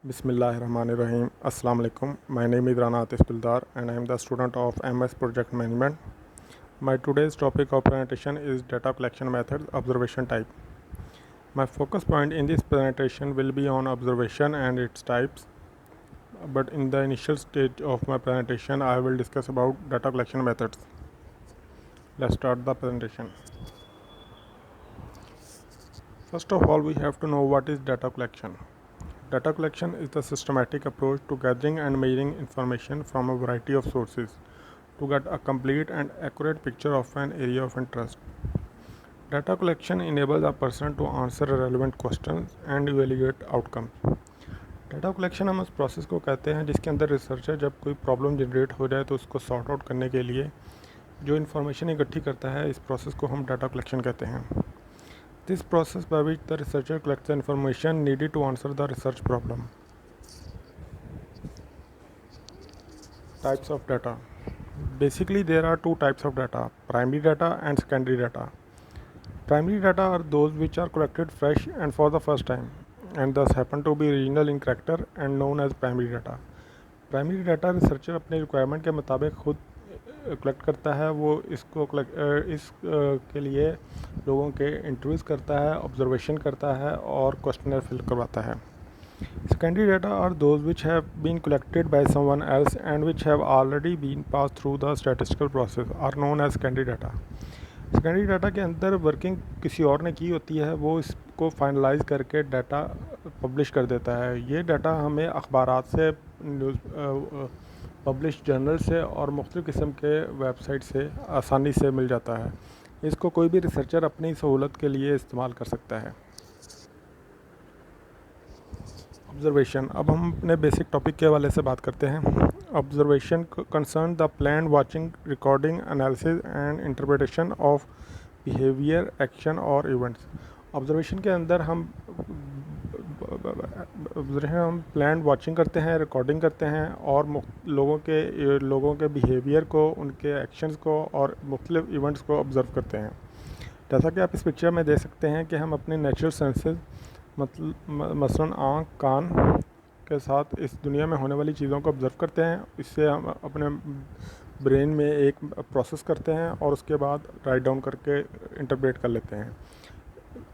Bismillahirrahmanirrahim. Assalamu alaikum. My name is Rana Atif Bildar and I am the student of MS Project Management. My today's topic of presentation is data collection methods, observation type. My focus point in this presentation will be on observation and its types. But in the initial stage of my presentation, I will discuss about data collection methods. Let's start the presentation. First of all, we have to know what is data collection. Data collection is the systematic approach to gathering and measuring information from a variety of sources to get a complete and accurate picture of an area of interest. Data collection enables a person to answer relevant questions and evaluate outcomes. Data collection हम उस process को कहते हैं जिसके अंदर researcher जब कोई problem generate हो जाए तो उसको सॉर्ट आउट करने के लिए जो इन्फॉर्मेशन इकट्ठी करता है, इस प्रोसेस को हम डाटा कलेक्शन कहते हैं. This process by which the researcher collects the information needed to answer the research problem. Types of data. Basically, there are two types of data: primary data and secondary data. Primary data are those which are collected fresh and for the first time, and thus happen to be regional in character and known as primary data. Primary data researcher अपने requirement के मुताबिक खुद collect करता है. वो इसको के लिए लोगों के इंटरव्यूज़ करता है, ऑब्जर्वेशन करता है और क्वेश्चनर फिल करवाता है. Secondary data are those which have been collected by someone else and which have already been passed through the statistical process are known as secondary data. Secondary data के अंदर working किसी और ने की होती है, वो इसको फाइनलाइज करके डाटा पब्लिश कर देता है. ये डाटा हमें अखबारात से, पब्लिश जर्नल से और मुख्तलिफ़ किस्म के वेबसाइट से आसानी से मिल जाता है. इसको कोई भी रिसर्चर अपनी सहूलत के लिए इस्तेमाल कर सकता है. ऑब्जर्वेशन. अब हम अपने बेसिक टॉपिक के हवाले से बात करते हैं. Observation concern the plan, watching, recording, analysis and interpretation of behaviour, action और इवेंट्स. ऑब्जर्वेशन के अंदर हम प्लान वाचिंग करते हैं, रिकॉर्डिंग करते हैं और लोगों के बिहेवियर को, उनके एक्शंस को और मुख्तलिफ इवेंट्स को ऑब्ज़र्व करते हैं. जैसा कि आप इस पिक्चर में देख सकते हैं कि हम अपने नेचुरल सेंसेस मसलन आँख, कान के साथ इस दुनिया में होने वाली चीज़ों को ऑब्ज़र्व करते हैं. इससे हम अपने ब्रेन में एक प्रोसेस करते हैं और उसके बाद राइट डाउन करके इंटरप्रेट कर लेते हैं.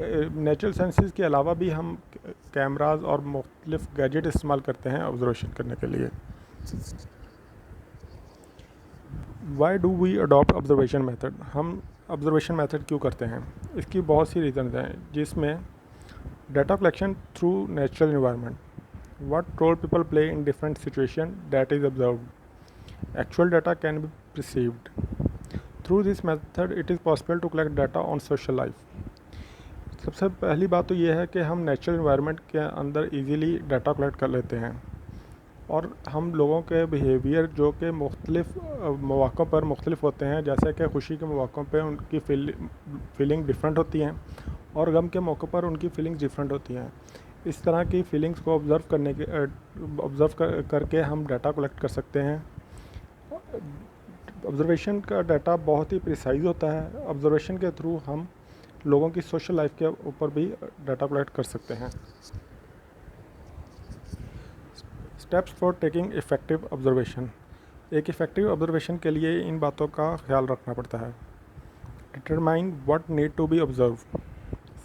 नेचुरल सेंसेस के अलावा भी हम कैमराज और मुख्तलिफ गैजेट इस्तेमाल करते हैं ऑब्जर्वेशन करने के लिए. Why do we adopt observation method. हम ऑब्जर्वेशन मेथड क्यों करते हैं? इसकी बहुत सी रीज़न्स हैं, जिसमें data collection through natural environment. What role people play in different situation that is observed. Actual data can be received. Through this method it is possible to collect data on social life. सबसे पहली बात तो ये है कि हम natural environment के अंदर इजीली डाटा कलेक्ट कर लेते हैं और हम लोगों के बिहेवियर जो कि मुख्तलिफ़ मौक़ों पर मुख्तलिफ होते हैं, जैसे कि खुशी के मौक़ों पे उनकी फीलिंग डिफरेंट होती हैं और गम के मौक़ों पर उनकी फीलिंग्स डिफरेंट होती हैं. इस तरह की फीलिंग्स को ऑब्ज़र्व करके हम डाटा कलेक्ट कर सकते हैं. ऑब्ज़र्वेशन का डाटा बहुत ही प्रिसाइज होता है. ऑब्ज़र्वेशन के थ्रू हम लोगों की सोशल लाइफ के ऊपर भी डाटा कलेक्ट कर सकते हैं. Steps for taking effective observation. एक इफ़ेक्टिव ऑब्जर्वेशन के लिए इन बातों का ख्याल रखना पड़ता है. Determine what need to be observe.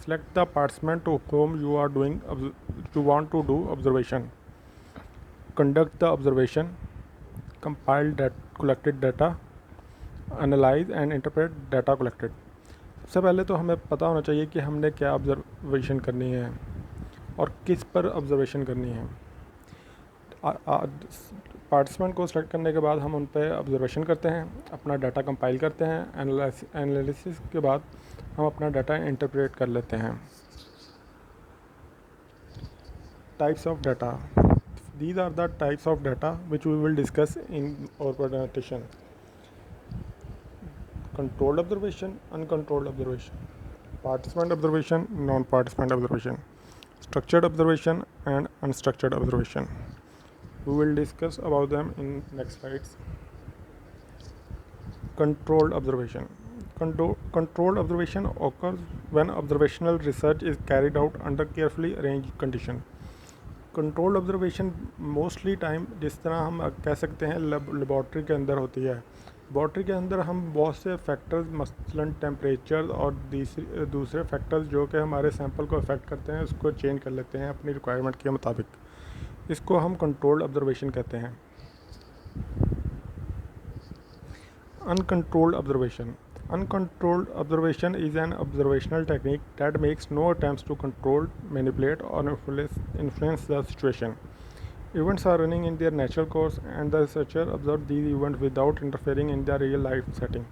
Select the participant to whom you want to do observation. Conduct the observation. Compile collected data. Analyse and interpret data collected. सबसे पहले तो हमें पता होना चाहिए कि हमने क्या ऑब्जर्वेशन करनी है और किस पर ऑब्जर्वेशन करनी है. पार्टिसिपेंट को सेलेक्ट करने के बाद हम उन पर ऑब्जर्वेशन करते हैं, अपना डाटा कंपाइल करते हैं. एनालिसिस के बाद हम अपना डाटा इंटरप्रेट कर लेते हैं. Types of data. These are the types of data which we will discuss in our presentation. Controlled observation, uncontrolled observation, participant observation, non-participant observation, structured observation and unstructured observation. We will discuss about them in next slides. Controlled observation. Controlled observation occurs when observational research is carried out under carefully arranged conditions. Controlled observation mostly time जिस तरह हम कह सकते हैं laboratory के अंदर होती है। लेबॉर्ट्री के अंदर हम बहुत से फैक्टर्स मसलन टेम्परेचर और दूसरे फैक्टर्स जो कि हमारे सैंपल को अफेक्ट करते हैं उसको चेंज कर लेते हैं अपनी रिक्वायरमेंट के मुताबिक। इसको हम कंट्रोल्ड ऑब्जर्वेशन कहते हैं। Uncontrolled observation. Uncontrolled observation is an observational technique that makes no attempts to control, manipulate, or influence the situation. Events are running in their natural course, and the researcher observes these events without interfering in the real life setting.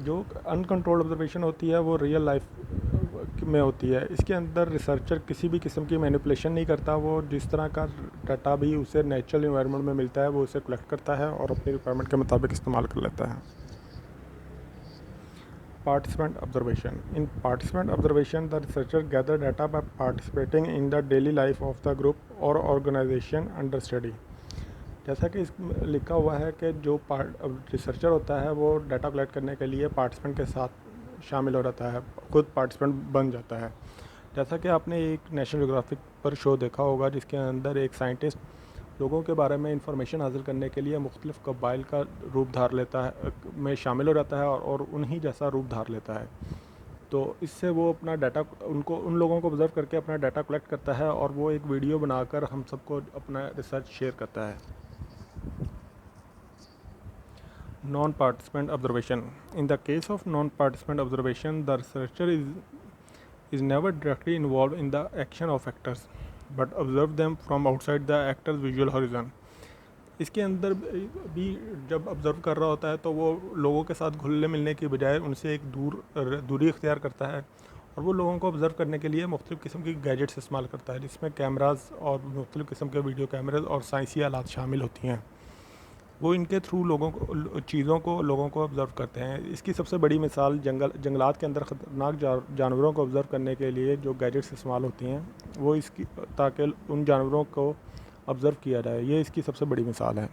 जो uncontrolled observation होती है वो real life में होती है। इसके अंदर researcher किसी भी किस्म की मैनिपुलेशन नहीं करता। वो जिस तरह का डाटा भी उसे नेचुरल इन्वायरमेंट में मिलता है वो उसे कलेक्ट करता है और अपनी रिक्वायरमेंट के मुताबिक इस्तेमाल कर लेता है। Participant observation. In participant observation the researcher gather data by participating in the daily life of the group और ऑर्गेनाइजेशन अंडर स्टडी। जैसा कि इसमें लिखा हुआ है कि जो रिसर्चर होता है वो डाटा कलेक्ट करने के लिए पार्टिसिपेंट के साथ शामिल हो जाता है, खुद पार्टिसिपेंट बन जाता है। जैसा कि आपने एक नेशनल ज्योग्राफिक पर शो देखा होगा जिसके अंदर एक साइंटिस्ट लोगों के बारे में इंफॉर्मेशन हासिल करने के लिए मुख्तलिफ़ कबाइल का रूप धार लेता है, में शामिल हो जाता है और उन्हीं जैसा रूप धार लेता है। तो इससे वो अपना डाटा उन लोगों को ऑब्जर्व करके अपना डाटा कलेक्ट करता है और वो एक वीडियो बनाकर हम सबको अपना रिसर्च शेयर करता है। Non-participant observation. In the case of non-participant observation, the researcher is never directly involved in the action of actors, but observe them from outside the actor's visual horizon. इसके अंदर भी जब ऑब्ज़र्व कर रहा होता है तो वो लोगों के साथ घुलने मिलने की बजाय उनसे एक दूरी इख्तियार करता है और वो लोगों को ऑब्ज़र्व करने के लिए मुख्तलिफ़ किस्म की गैजेट्स इस्तेमाल करता है जिसमें कैमरास और मुख्तलिफ़ किस्म के वीडियो कैमरास और साइंसी आलात शामिल होती हैं। वो इनके थ्रू लोगों को ऑब्ज़र्व करते हैं। इसकी सबसे बड़ी मिसाल जंगलात के अंदर ख़तरनाक जानवरों को ऑब्ज़र्व करने के लिए जो गैजेट्स इस्तेमाल होती हैं वो इसकी ताकि उन जानवरों को ऑब्ज़र्व किया जाए, ये इसकी सबसे बड़ी मिसाल है।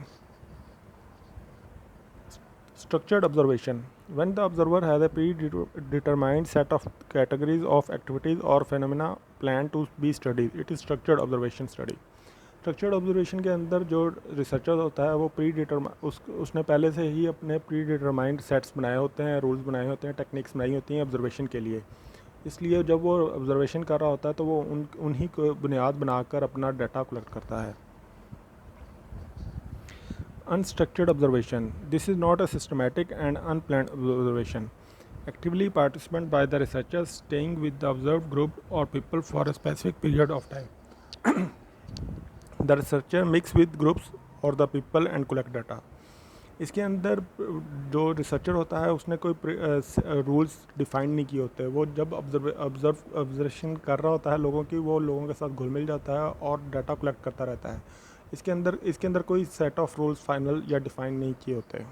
Structured observation. When the observer has a predetermined set of categories of activities और phenomena plan to be studies, it is structured observation study. Structured observation के अंदर जो रिसर्चर होता है वो उसने पहले से ही अपने प्री डिटरमाइंड सेट्स बनाए होते हैं, रूल्स बनाए होते हैं, टेक्निक्स बनाई होती हैं ऑब्जर्वेशन के लिए। इसलिए जब वो ऑब्जर्वेशन कर रहा होता है तो वो उन्हीं को बुनियाद बनाकर अपना डाटा कलेक्ट करता है। Unstructured observation. This is not a systematic and unplanned observation. Actively participant by the researcher staying with the observe group और people for a specific period of time. The researcher mix with groups और the people and collect data. इसके अंदर जो researcher होता है उसने कोई rules define नहीं किए होते। वो जब ऑब्जर्वेशन कर रहा होता है लोगों की, वो लोगों के साथ घुल मिल जाता है और डाटा कलेक्ट करता रहता है। इसके अंदर कोई सेट ऑफ रूल्स फाइनल या डिफ़ाइन नहीं किए होते।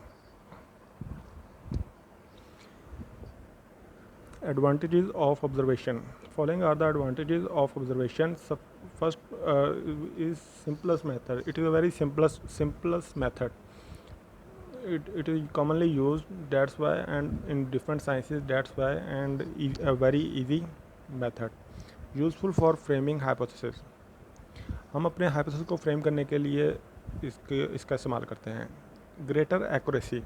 Advantages of observation. Following are the advantages of observation. First is simplest method. It is a very simplest method. It is commonly used, that's why, and in different sciences, that's why, and a very easy method. Useful for framing hypothesis. हम अपने hypothesis को frame करने के लिए इसका इस्तेमाल करते हैं। ग्रेटर एक्यूरेसी,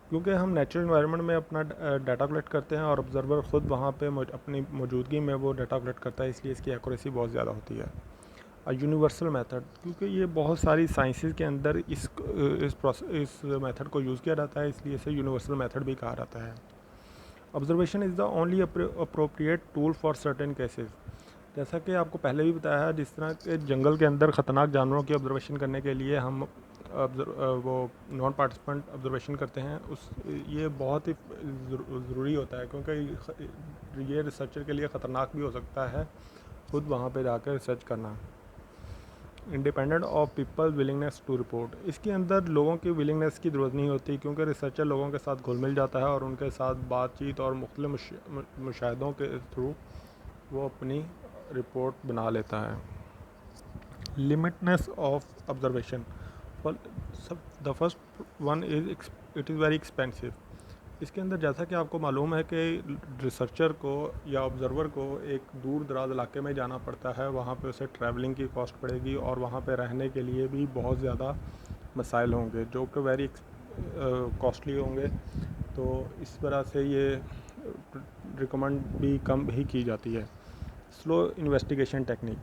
क्योंकि हम नेचुरल इन्वायरमेंट में अपना डाटा कलेक्ट करते हैं और ऑब्जर्वर ख़ुद वहाँ पे अपनी मौजूदगी में वो डाटा कलेक्ट करता है, इसलिए इसकी एक्यूरेसी बहुत ज़्यादा होती है। यूनिवर्सल मेथड, क्योंकि ये बहुत सारी साइंसेस के अंदर इस मेथड को यूज़ किया जाता है, इसलिए इसे यूनिवर्सल मेथड भी कहा जाता है। Observation is the only appropriate tool for certain cases. जैसा कि आपको पहले भी बताया है, जिस तरह के जंगल के अंदर ख़तरनाक जानवरों की ऑब्जर्वेशन करने के लिए हम वो नॉन पार्टिसिपेंट ऑब्जर्वेशन करते हैं, ये बहुत ही ज़रूरी होता है क्योंकि ये रिसर्चर के लिए ख़तरनाक भी हो सकता है खुद वहाँ पे जाकर रिसर्च करना। Independent of people willingness to report, इसके अंदर लोगों की विलिंगनेस की ज़रूरत नहीं होती क्योंकि रिसर्चर लोगों के साथ घुल मिल जाता है और उनके साथ बातचीत और मुख्तलिफ मुशाहिदों के थ्रू वो अपनी रिपोर्ट बना लेता है। Limitless of observation. The first one is it is very expensive. इसके अंदर जैसा कि आपको मालूम है कि रिसर्चर को या ऑब्ज़र्वर को एक दूर दराज इलाके में जाना पड़ता है, वहाँ पे उसे ट्रैवलिंग की कॉस्ट पड़ेगी और वहाँ पे रहने के लिए भी बहुत ज़्यादा मसाइल होंगे जो कि वेरी कॉस्टली होंगे। तो इस तरह से ये रिकमेंड भी कम ही की जाती है। स्लो इन्वेस्टिगेशन टेक्निक,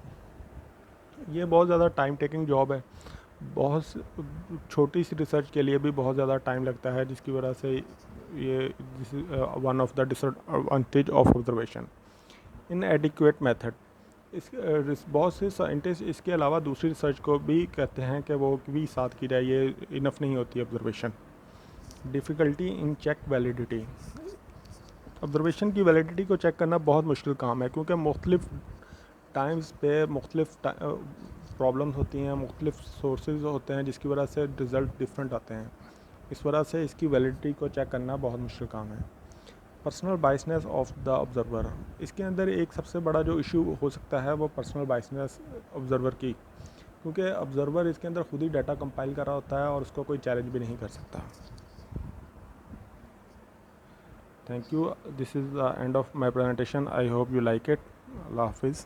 ये बहुत ज़्यादा टाइम टेकिंग जॉब है। छोटी सी रिसर्च के लिए भी बहुत ज़्यादा टाइम लगता है, जिसकी वजह से ये this is one of the disadvantage of observation. इनएडिक्वेट method, बहुत से साइंटिस्ट इसके अलावा दूसरी रिसर्च को भी कहते हैं कि वो भी साथ की जाए, ये इनफ नहीं होती observation. Difficulty in check validity, observation की वैलिडिटी को चेक करना बहुत मुश्किल काम है, क्योंकि मुख्तलिफ टाइम्स पे मुख्तलिफ प्रॉब्लम्स होती हैं, मुख्तलिफ सोर्सेज होते हैं, जिसकी वजह से रिज़ल्ट डिफरेंट आते हैं। इस वजह से इसकी वैलिडिटी को चेक करना बहुत मुश्किल काम है। Personal biasness of the observer, इसके अंदर एक सबसे बड़ा जो इशू हो सकता है वो पर्सनल बायसनेस ऑब्ज़र्वर की, क्योंकि ऑब्ज़र्वर इसके अंदर खुद ही डाटा कंपाइल कर रहा होता है और उसको कोई चैलेंज भी नहीं कर सकता। Thank you, this is the end of my presentation, I hope you like it. अल्लाह हाफिज़।